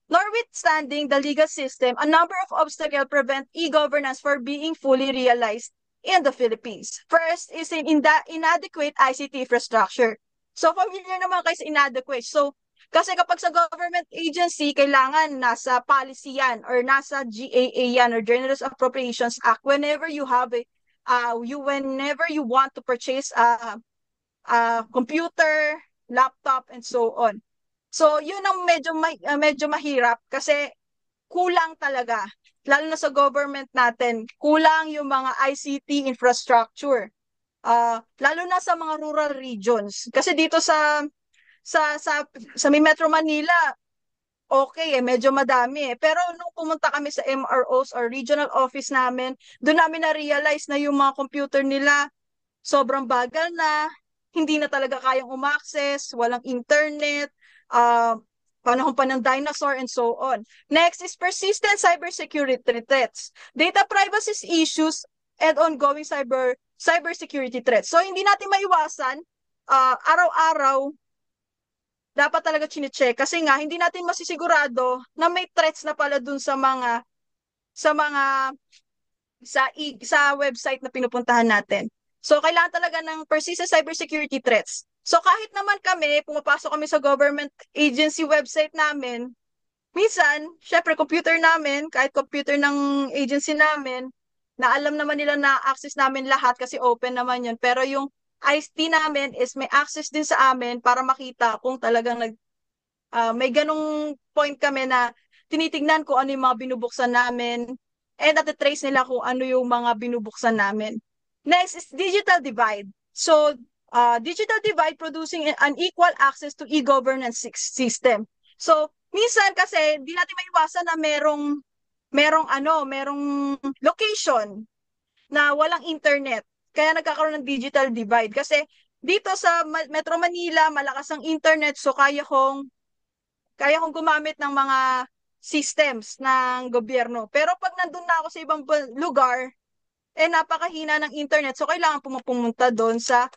Notwithstanding the legal system, a number of obstacles prevent e-governance from being fully realized in the Philippines. First is in the inadequate ICT infrastructure. So familiar naman kayo sa inadequate. So kasi kapag sa government agency, kailangan nasa policy yan or nasa GAA yan or General Appropriations Act whenever you have whenever you want to purchase a computer, laptop, and so on. So, yun ang medyo mahirap kasi kulang talaga. Lalo na sa government natin, kulang yung mga ICT infrastructure. Lalo na sa mga rural regions. Kasi dito sa sa sa may Metro Manila, okay medyo madami eh. Pero nung pumunta kami sa MROs or regional office namin, doon namin na-realize na yung mga computer nila sobrang bagal na, hindi na talaga kayang umaccess, walang internet, uh, panahon pa ng dinosaur, and so on. Next is persistent cybersecurity threats, data privacy issues, and ongoing cybersecurity threats. So, hindi natin maiwasan, araw-araw, dapat talaga chinecheck kasi nga hindi natin masisigurado na may threats na pala dun sa mga sa website na pinupuntahan natin. So, kailangan talaga ng persistent cybersecurity threats. So, kahit naman kami, pumapasok kami sa government agency website namin, minsan, syempre, computer namin, kahit computer ng agency namin, na alam naman nila na access namin lahat kasi open naman yun. Pero yung ISP namin is may access din sa amin para makita kung talagang may ganong point kami na tinitignan ko ano yung mga binubuksan namin, and at trace nila kung ano yung mga binubuksan namin. Next is digital divide. So, digital divide producing unequal access to e-governance system. So, minsan kasi di natin maiwasan na merong location na walang internet. Kaya nagkakaroon ng digital divide. Kasi dito sa Metro Manila, malakas ang internet, so kaya kong gumamit ng mga systems ng gobyerno. Pero pag nandun na ako sa ibang lugar, napakahina ng internet. So, kailangan pumunta doon sa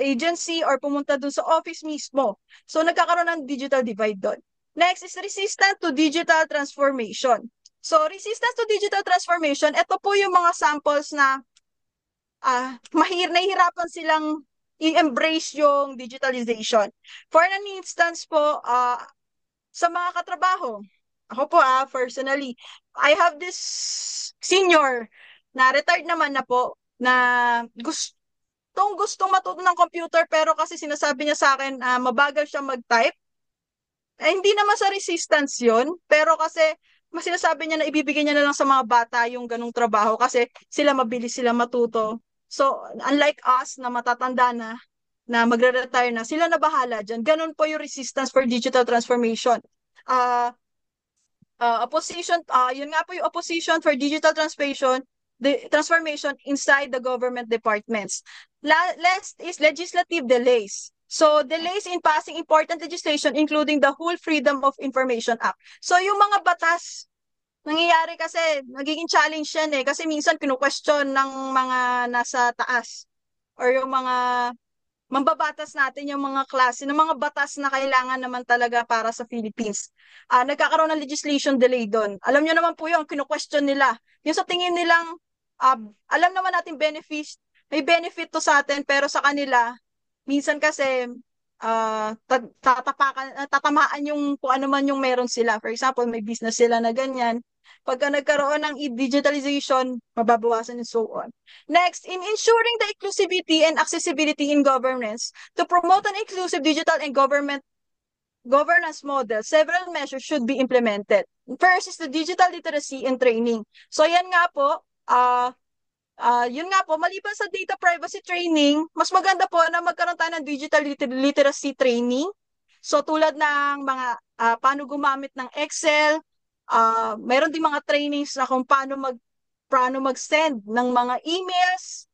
agency or pumunta doon sa office mismo. So, nagkakaroon ng digital divide doon. Next is resistant to digital transformation. So, resistance to digital transformation, ito po yung mga samples na nahihirapan silang i-embrace yung digitalization. For an instance po, sa mga katrabaho, ako po personally, I have this senior na retired naman na po na gustong matuto ng computer pero kasi sinasabi niya sa akin mabagal siya mag-type. Hindi naman sa resistance yun, pero kasi mas sinasabi niya na ibibigay niya na lang sa mga bata yung ganong trabaho kasi mabilis sila matuto. So, unlike us na matatanda na magre-retire na, sila na bahala dyan. Ganon po yung resistance for digital transformation. Yun nga po yung opposition for digital transformation inside the government departments. Last is legislative delays. So, delays in passing important legislation including the Whole Freedom of Information Act. So, yung mga batas, nangyayari kasi, nagiging challenge yan kasi minsan kinu-question ng mga nasa taas or yung mga mambabatas natin yung mga klase ng mga batas na kailangan naman talaga para sa Philippines. Nagkakaroon ng legislation delay doon. Alam nyo naman po yung kinu-question nila. Yung sa tingin nilang, alam naman natin may benefit to sa atin, pero sa kanila, minsan kasi tatamaan yung kung ano man yung meron sila. For example, may business sila na ganyan. Pagka nagkaroon ng digitalization, mababawasan and so on. Next, in ensuring the inclusivity and accessibility in governance, to promote an inclusive digital and governance model, several measures should be implemented. First is the digital literacy and training. So yan nga po, yun nga po, maliban sa data privacy training, mas maganda po na magkaroon tayo ng digital literacy training. So tulad ng mga paano gumamit ng Excel, meron din mga trainings na kung paano mag-send ng mga emails,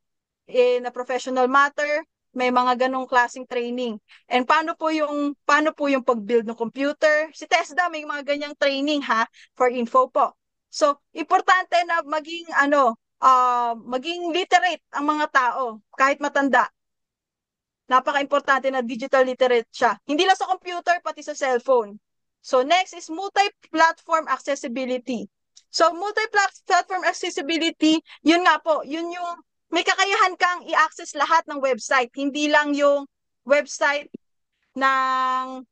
in a professional matter, may mga ganong klaseng training. And paano po yung pag-build ng computer? Si TESDA may mga ganyang training ha, for info po. So, importante na maging literate ang mga tao kahit matanda. Napaka-importante na digital literate siya. Hindi lang sa computer, pati sa cellphone. So next is multi-platform accessibility. So multi-platform accessibility, yun nga po, yun yung may kakayahan kang i-access lahat ng website, hindi lang yung website ng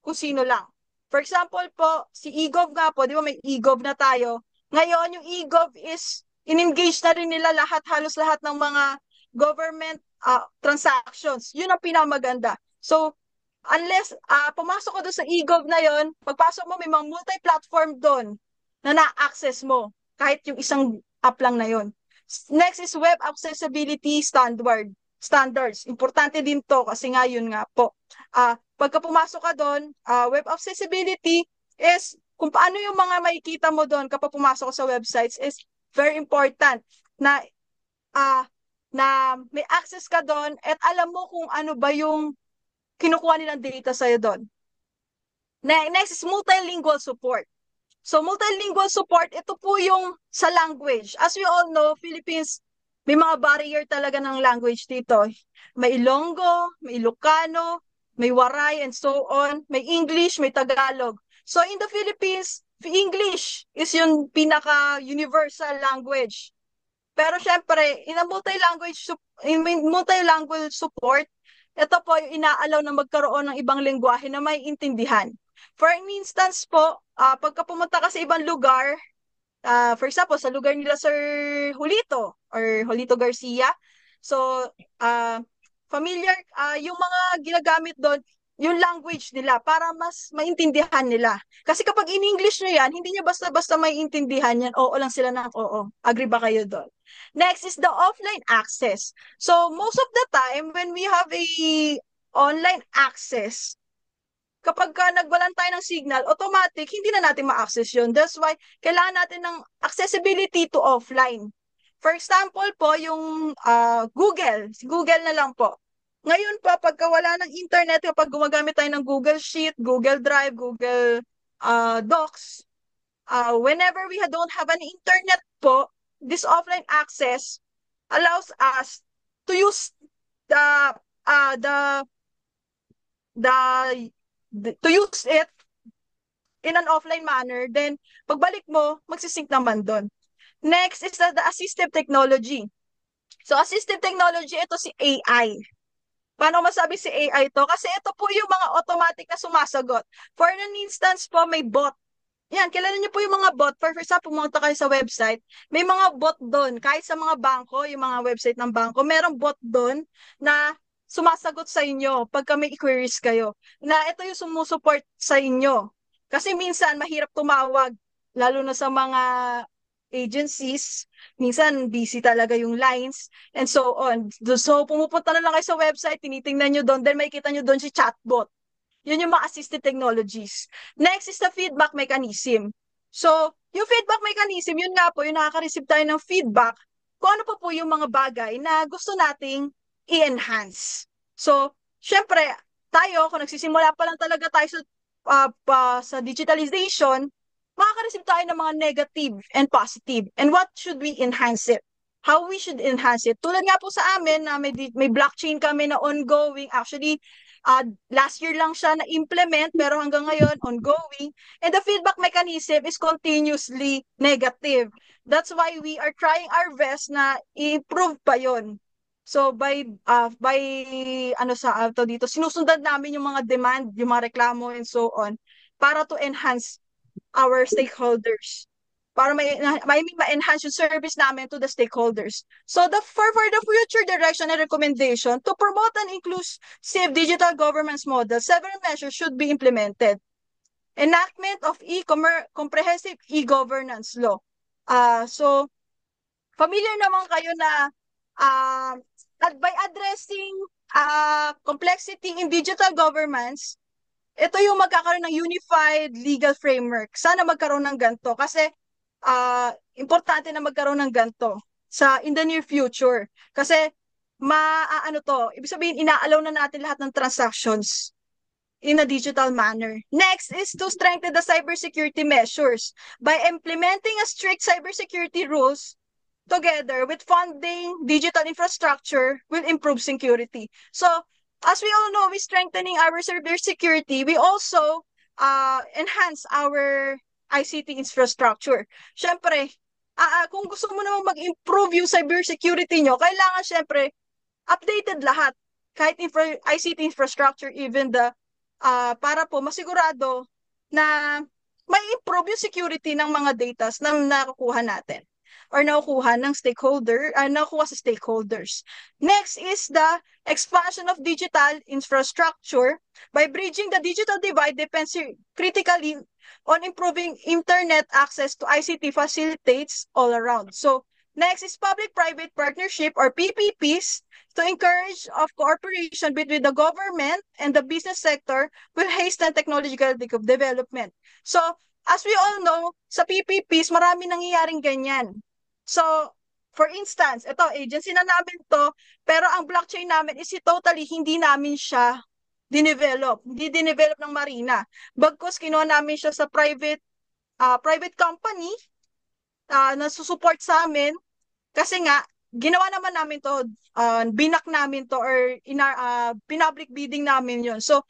kung sino lang. For example po, si eGov nga po, di ba may eGov na tayo. Ngayon, yung eGov is in-engage na rin nila halos lahat ng mga government transactions. Yun ang pinamaganda. So, unless pumasok ko doon sa eGov na yon, pagpasok mo may mga multi-platform doon na na-access mo kahit yung isang app lang na yon. Next is web accessibility standards. Importante din to kasi nga yun nga po. Pagka pumasok ka doon, web accessibility is kung paano yung mga makikita mo doon kapag pumasok ka sa websites is very important na uh, na may access ka doon at alam mo kung ano ba yung kinukuha nilang data sa'yo doon. Next is multilingual support. So multilingual support, ito po yung sa language. As we all know, Philippines, may mga barrier talaga ng language dito. May Ilonggo, may Ilocano, may Waray, and so on. May English, may Tagalog. So in the Philippines, English is yung pinaka-universal language. Pero syempre, in multi-language support, ito po yung inaalaw na magkaroon ng ibang lengguwahe na may intindihan. For instance po, pagka pumunta ka sa ibang lugar, for example, sa lugar nila Sir Julito or Julito Garcia, so familiar, yung mga ginagamit doon, yung language nila para mas maintindihan nila. Kasi kapag in English nyo yan, hindi nyo basta-basta maintindihan yan, oo lang sila ng oo. Agree ba kayo doon? Next is the offline access. So most of the time, when we have a online access, kapag nagwalan tayo ng signal, automatic, hindi na natin ma-access yun. That's why, kailangan natin ng accessibility to offline. For example po, yung Google na lang po. Ngayon po, pagka wala ng internet, kapag gumagamit tayo ng Google Sheet, Google Drive, Google Docs, whenever we don't have an internet po, this offline access allows us to use the uh, the the to use it in an offline manner, then pagbalik mo, magsisync naman doon. Next is the assistive technology. So assistive technology, ito si AI. Paano masabi si AI to? Kasi ito po yung mga automatic na sumasagot. For an instance po, may bot. Yan, kilala niyo po yung mga bot. For example, pumunta kayo sa website, may mga bot doon. Kahit sa mga bangko, yung mga website ng bangko, merong bot doon na sumasagot sa inyo pagka may queries kayo. Na ito yung sumusuport sa inyo. Kasi minsan, mahirap tumawag, lalo na sa mga agencies. Minsan, busy talaga yung lines, and so on. So, pumupunta na lang kayo sa website, tinitingnan nyo doon, then makikita nyo doon si chatbot. Yun yung mga assistive technologies. Next is the feedback mechanism. So, yung feedback mechanism, yun nga po, yung nakaka-receive tayo ng feedback kung ano pa po yung mga bagay na gusto nating i-enhance. So, syempre, tayo, kung nagsisimula pa lang talaga tayo sa digitalization, makaka-receive tayo ng mga negative and positive. And what should we enhance it? How we should enhance it? Tulad nga po sa amin, na may blockchain kami na ongoing. Actually, last year lang siya na-implement, pero hanggang ngayon, ongoing. And the feedback mechanism is continuously negative. That's why we are trying our best na i-improve pa yon. So by dito, sinusundan namin yung mga demand, yung mga reklamo and so on para to enhance our stakeholders. Para may ma-enhance yung service namin to the stakeholders. So for the future direction and recommendation to promote an inclusive digital governance model, several measures should be implemented. Enactment of comprehensive e-governance law. So familiar naman kayo na by addressing complexity in digital governance, ito yung magkakaroon ng unified legal framework. Sana magkaroon ng ganito kasi importante na magkaroon ng ganito. in the near future. Kasi ano to, ibig sabihin inaalaw na natin lahat ng transactions in a digital manner. Next is to strengthen the cybersecurity measures by implementing a strict cybersecurity rules together with funding digital infrastructure will improve security. So, as we all know, we strengthening our cybersecurity, we also enhance our ICT infrastructure. Syempre, kung gusto mo naman mag-improve yung cybersecurity nyo, kailangan syempre updated lahat. Kahit ICT infrastructure, even para po masigurado na may improve yung security ng mga data na nakukuha natin or nakukuha ng nakukuha sa stakeholders. Next is the expansion of digital infrastructure by bridging the digital divide depends critically on improving internet access to ICT facilitates all around. So, next is public-private partnership or PPPs to encourage of cooperation between the government and the business sector will hasten technological development. So, as we all know, sa PPPs, marami nangyayaring ganyan. So, for instance, ito, agency na namin to, pero ang blockchain namin is totally hindi namin siya hindi dinevelop ng Marina. Bagkus kinuha namin siya sa private company na susupport sa amin kasi nga ginawa naman namin to, binak namin to or public bidding namin yon. So,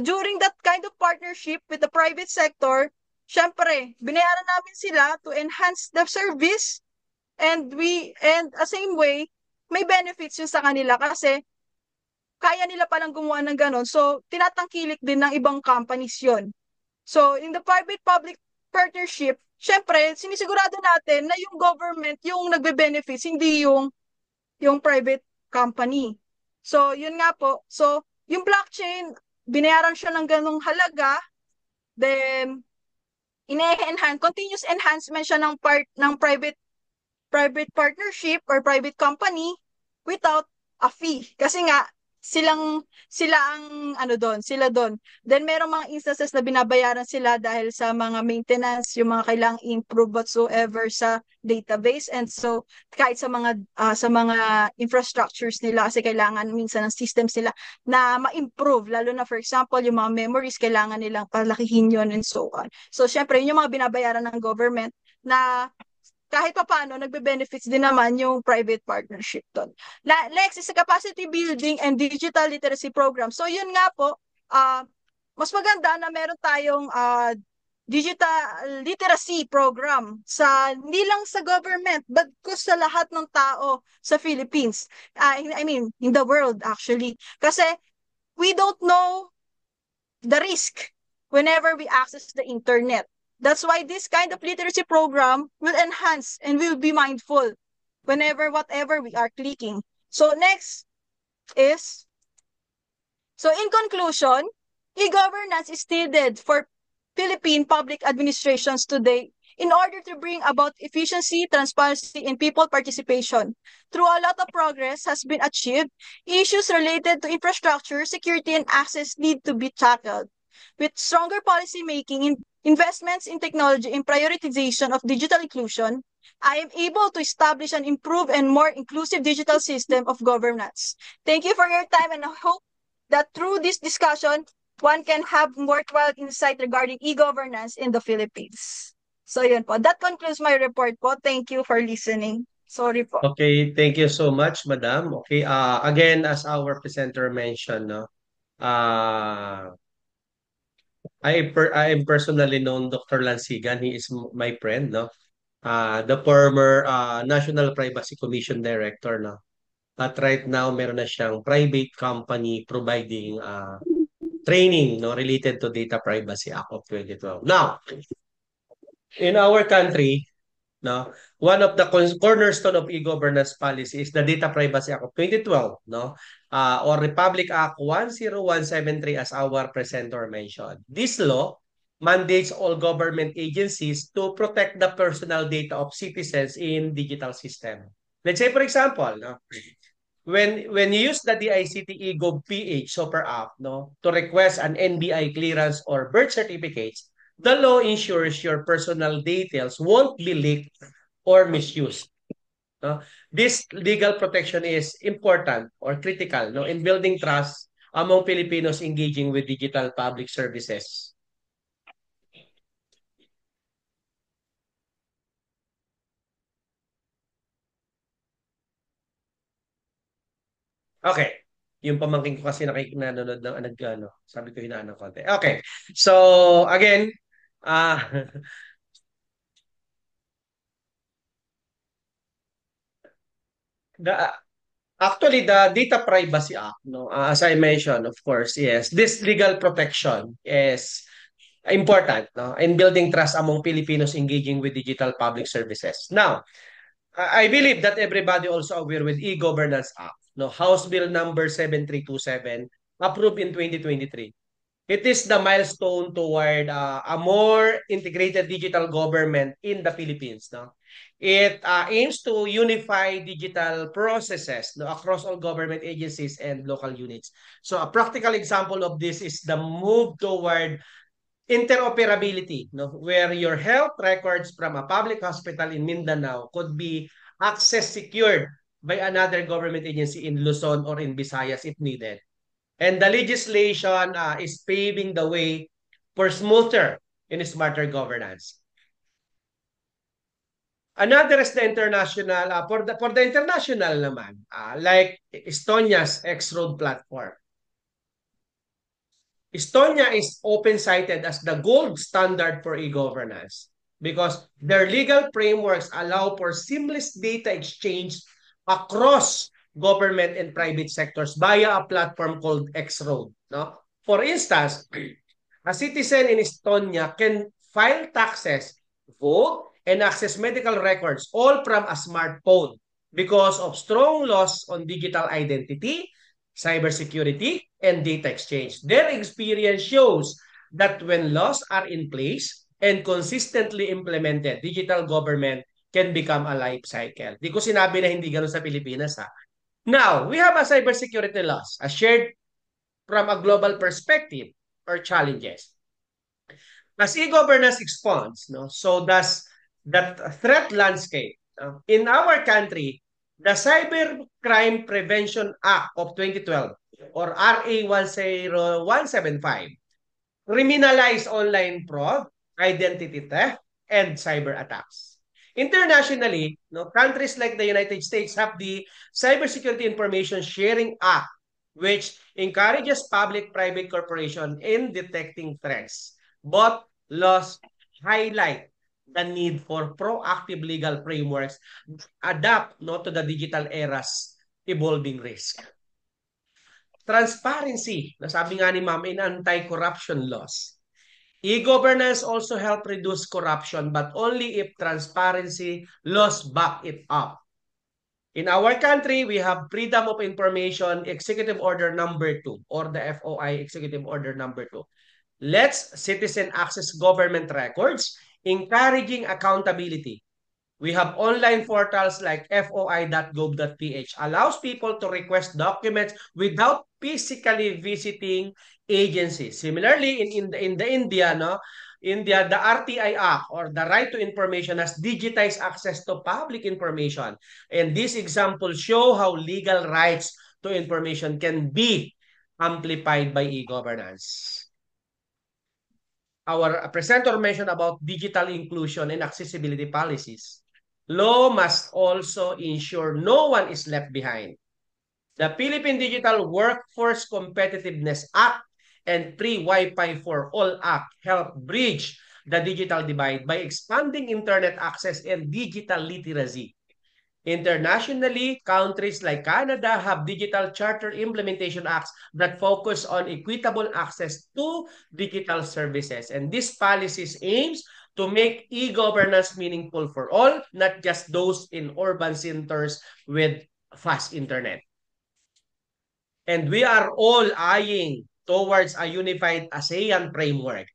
during that kind of partnership with the private sector, syempre, binayaran namin sila to enhance the service and the same way, may benefits yun sa kanila kasi kaya nila palang gumawa ng ganon. So, tinatangkilik din ng ibang companies yon. So, in the private-public partnership, syempre, sinisigurado natin na yung government yung nagbe-benefits, hindi yung private company. So, yun nga po. So, yung blockchain, binayaran siya ng ganong halaga, then, continuous enhancement siya ng private partnership or private company without a fee. Kasi nga, sila ang sila doon. Then merong mga instances na binabayaran sila dahil sa mga maintenance, yung mga kailangang improve whatsoever sa database. And so kahit sa mga infrastructures nila kasi kailangan minsan ng systems nila na ma-improve, lalo na for example, yung mga memories kailangan nilang palakihin yun and so on. So syempre, yun yung mga binabayaran ng government na kahit pa paano, nagbe-benefits din naman yung private partnership doon. Next is capacity building and digital literacy program. So yun nga po, mas maganda na meron tayong digital literacy program hindi lang sa government but sa lahat ng tao sa Philippines. I mean, in the world actually. Kasi we don't know the risk whenever we access the internet. That's why this kind of literacy program will enhance and will be mindful whatever we are clicking. So next is, so in conclusion, e-governance is needed for Philippine public administrations today in order to bring about efficiency, transparency, and people participation. Through a lot of progress has been achieved, issues related to infrastructure, security, and access need to be tackled. With stronger policy making, investments in technology, and prioritization of digital inclusion, I am able to establish an improved and more inclusive digital system of governance. Thank you for your time, and I hope that through this discussion, one can have worthwhile insight regarding e-governance in the Philippines. So yun po. That concludes my report po. Thank you for listening. Sorry po. Okay, thank you so much, Madam. Okay, again, as our presenter mentioned, no, I am personally known Dr. Lansigan. He is my friend, no, the former National Privacy Commission Director, no. At right now, meron na siyang private company providing training, no, related to Data Privacy Act of 2012. Now, in our country, no, one of the cornerstone of e-governance policy is the Data Privacy Act of 2012, no, or Republic Act 10173 as our presenter mentioned. This law mandates all government agencies to protect the personal data of citizens in digital system. Let's say, for example, no, when you use the DICT eGov PH Super App, no, to request an NBI clearance or birth certificates, the law ensures your personal details won't be leaked or misused. No? This legal protection is important or critical, no, in building trust among Filipinos engaging with digital public services. Okay. Yung pamangkin ko kasi nanonood ng ano, sabi ko hinaan ng konti. Okay. So, again, ah the actually the Data Privacy Act, no, as I mentioned, of course, yes, this legal protection is important, no, in building trust among Filipinos engaging with digital public services. Now, I believe that everybody also aware with E-Governance Act, no, House Bill number 7327, approved in 2023. It is the milestone toward a more integrated digital government in the Philippines. No? It aims to unify digital processes, no, across all government agencies and local units. So a practical example of this is the move toward interoperability, no, where your health records from a public hospital in Mindanao could be access secured by another government agency in Luzon or in Visayas if needed. And the legislation is paving the way for smoother and smarter governance. Another is the international, for the international naman, like Estonia's X-Road platform. Estonia is open cited as the gold standard for e-governance because their legal frameworks allow for seamless data exchange across government and private sectors via a platform called X-Road. No? For instance, a citizen in Estonia can file taxes, vote, and access medical records all from a smartphone because of strong laws on digital identity, cybersecurity, and data exchange. Their experience shows that when laws are in place and consistently implemented, digital government can become a life cycle. Di ko sinabi na hindi ganun sa Pilipinas, ha. Now, we have a cybersecurity laws, a shared from a global perspective or challenges. As e-governance expands, no, so does the threat landscape. In our country, the Cybercrime Prevention Act of 2012 or RA 10175 criminalize online fraud, identity theft, and cyber attacks. Internationally, no, countries like the United States have the Cybersecurity Information Sharing Act, which encourages public-private corporation in detecting threats. Both laws highlight the need for proactive legal frameworks adapt, no, to the digital era's evolving risk. Transparency, nasabi nga ni Ma'am, in anti-corruption laws. E-governance also help reduce corruption, but only if transparency laws back it up. In our country, we have Freedom of Information Executive Order number 2 or the FOI Executive Order number 2. Let's citizen access government records, encouraging accountability. We have online portals like foi.gov.ph allows people to request documents without physically visiting agencies. Similarly, in the India, no, India, the RTI Act or the Right to Information has digitized access to public information. And these examples show how legal rights to information can be amplified by e-governance. Our presenter mentioned about digital inclusion and accessibility policies. Law must also ensure no one is left behind. The Philippine Digital Workforce Competitiveness Act and Free Wi-Fi for All Act help bridge the digital divide by expanding internet access and digital literacy. Internationally, countries like Canada have digital charter implementation acts that focus on equitable access to digital services. And these policies aims to make e-governance meaningful for all, not just those in urban centers with fast internet. And we are all eyeing towards a unified ASEAN framework.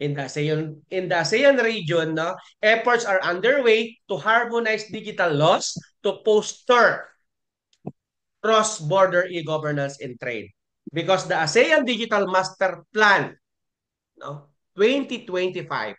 In the ASEAN region, no, efforts are underway to harmonize digital laws to foster cross-border e-governance and trade. Because the ASEAN Digital Master Plan, no, 2025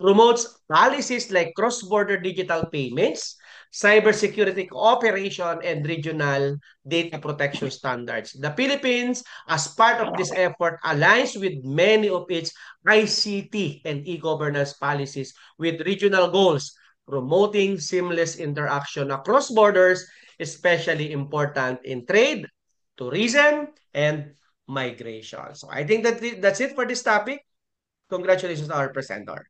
promotes policies like cross-border digital payments, cybersecurity cooperation, and regional data protection standards. The Philippines, as part of this effort, aligns with many of its ICT and e-governance policies with regional goals, promoting seamless interaction across borders, especially important in trade, tourism, and migration. So I think that's it for this topic. Congratulations to our presenter.